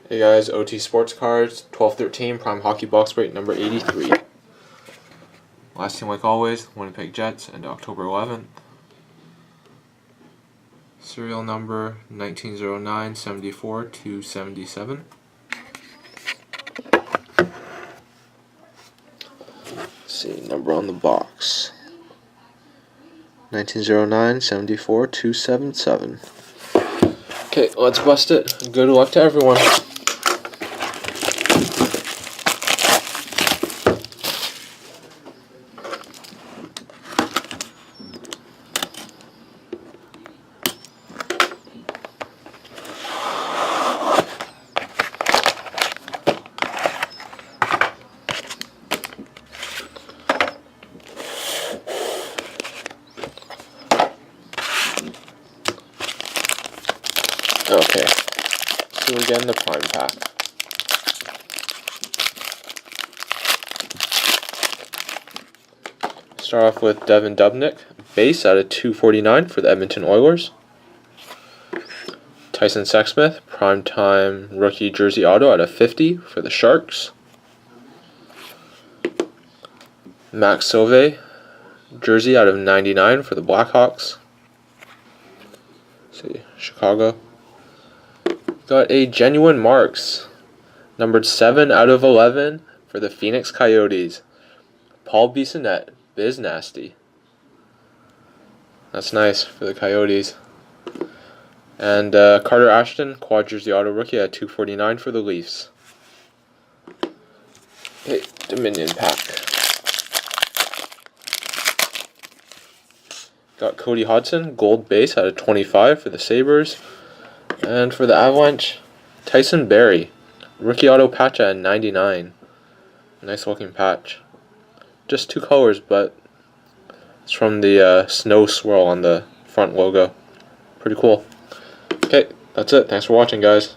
Hey guys, OT Sports Cards, 1213 Prime Hockey Box Break number 83. Last team like always, Winnipeg Jets, and October 11th. Serial number 1909-74-277. See, number on the box. 1909-74-277. Okay, let's bust it. Good luck to everyone. Okay, so again the prime pack. Start off with Devan Dubnyk, base out of 249 for the Edmonton Oilers. Tyson Sexsmith, primetime rookie jersey auto out of 50 for the Sharks. Max Sauve, jersey out of 99 for the Blackhawks. See, Chicago. Got a genuine Marks, numbered 7 out of 11 for the Phoenix Coyotes. Paul Bissonnette, Biz Nasty. That's nice for the Coyotes. And Carter Ashton, quad jersey auto rookie at 249 for the Leafs. Okay, Dominion pack. Got Cody Hodgson, gold base out of 25 for the Sabres. And for the Avalanche, Tyson Barrie, rookie auto patch at 99. Nice looking patch. Just 2 colors, but it's from the snow swirl on the front logo. Pretty cool. Okay, that's it. Thanks for watching, guys.